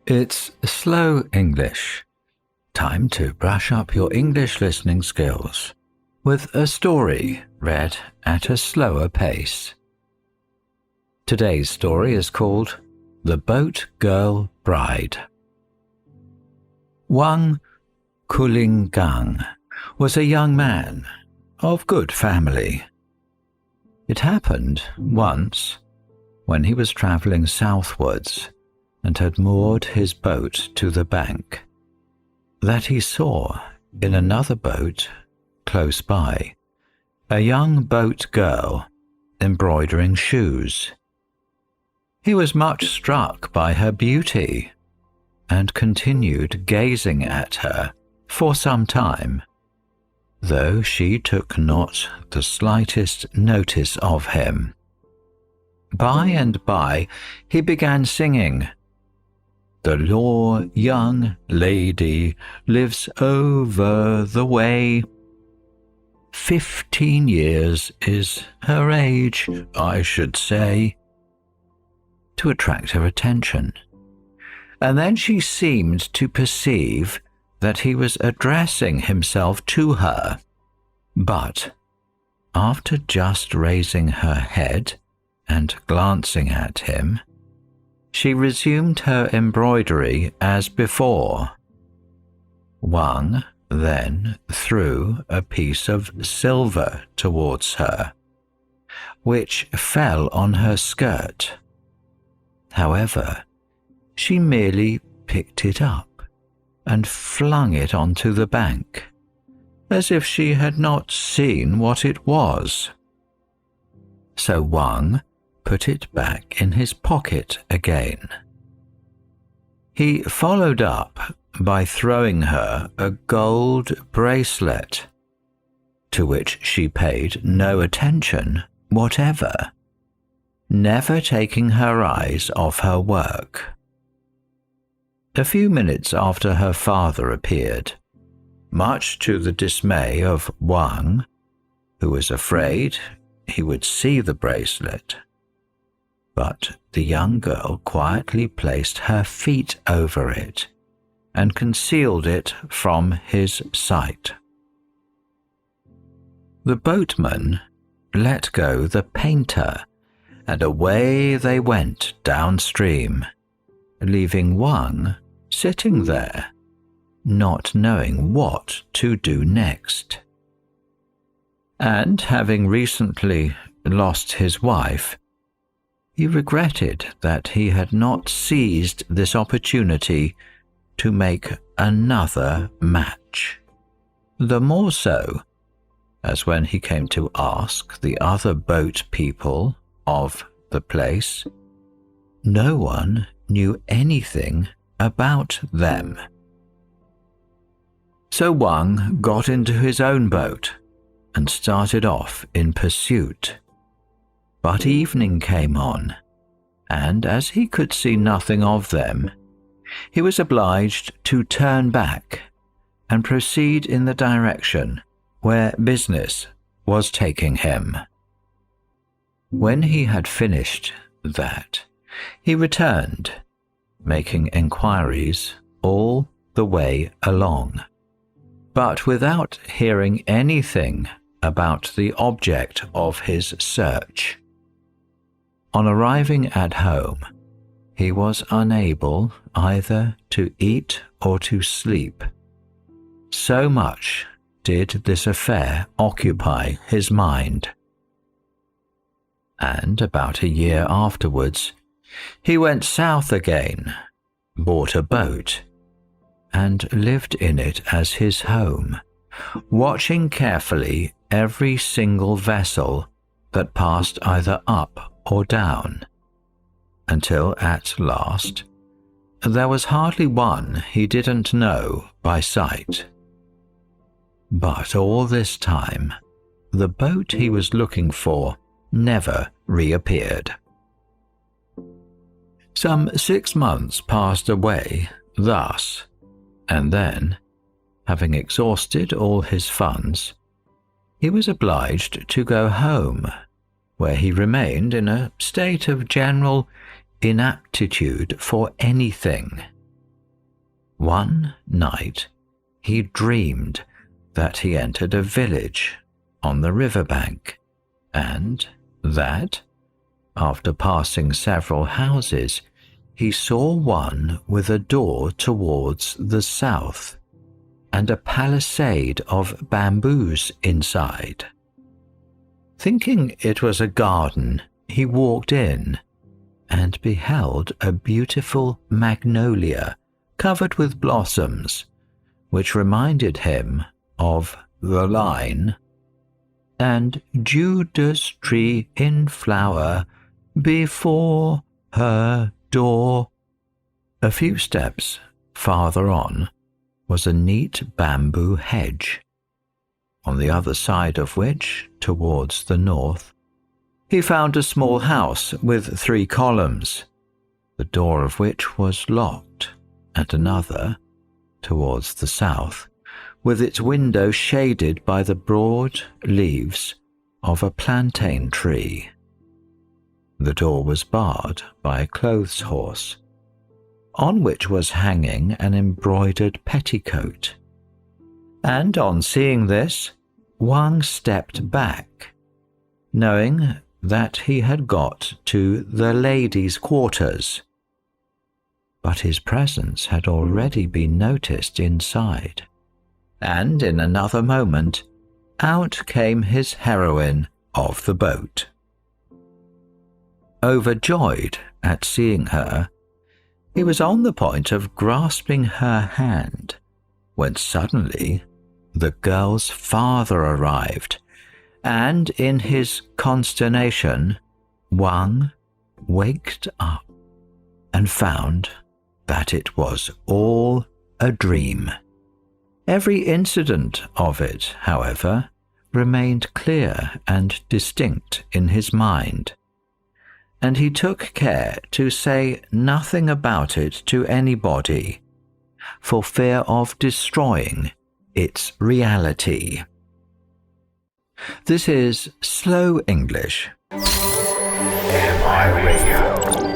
It's slow English. Time to brush up your English listening skills with a story read at a slower pace. Today's story is called The Boat Girl Bride. Wang Kulingang was a young man of good family. It happened once when he was traveling southwards and had moored his boat to the bank, that he saw in another boat close by a young boat girl embroidering shoes. He was much struck by her beauty and continued gazing at her for some time, though she took not the slightest notice of him. By and by he began singing, "The law young lady lives over the way. 15 years is her age, I should say," to attract her attention. And then she seemed to perceive that he was addressing himself to her. But after just raising her head and glancing at him, she resumed her embroidery as before. Wang then threw a piece of silver towards her, which fell on her skirt. However, she merely picked it up and flung it onto the bank, as if she had not seen what it was. So Wang put it back in his pocket again. He followed up by throwing her a gold bracelet, to which she paid no attention whatever, never taking her eyes off her work. A few minutes after her father appeared, much to the dismay of Wang, who was afraid he would see the bracelet. But the young girl quietly placed her feet over it and concealed it from his sight. The boatman let go the painter, and away they went downstream, leaving Wang sitting there, not knowing what to do next. And having recently lost his wife, he regretted that he had not seized this opportunity to make another match. The more so, as when he came to ask the other boat people of the place, no one knew anything about them. So Wang got into his own boat and started off in pursuit. But evening came on, and as he could see nothing of them, he was obliged to turn back and proceed in the direction where business was taking him. When he had finished that, he returned, making enquiries all the way along, but without hearing anything about the object of his search. On arriving at home, he was unable either to eat or to sleep. So much did this affair occupy his mind. And about a year afterwards, he went south again, bought a boat, and lived in it as his home, watching carefully every single vessel that passed either up or down, until at last there was hardly one he didn't know by sight. But all this time, the boat he was looking for never reappeared. Some 6 months passed away thus, and then, having exhausted all his funds, he was obliged to go home, where he remained in a state of general inaptitude for anything, One night, he dreamed that he entered a village on the riverbank, and that, after passing several houses, he saw one with a door towards the south and a palisade of bamboos inside. Thinking it was a garden, he walked in and beheld a beautiful magnolia covered with blossoms, which reminded him of the line, "And Judas tree in flower before her door." A few steps farther on was a neat bamboo hedge, on the other side of which, towards the north, he found a small house with 3 columns, the door of which was locked, and another, towards the south, with its window shaded by the broad leaves of a plantain tree. The door was barred by a clothes horse, on which was hanging an embroidered petticoat, and on seeing this, Wang stepped back, knowing that he had got to the ladies' quarters. But his presence had already been noticed inside, and in another moment, out came his heroine of the boat. Overjoyed at seeing her, he was on the point of grasping her hand, when suddenly the girl's father arrived, and in his consternation, Wang waked up and found that it was all a dream. Every incident of it, however, remained clear and distinct in his mind, and he took care to say nothing about it to anybody, for fear of destroying its reality. This is Slow English. AMI Radio.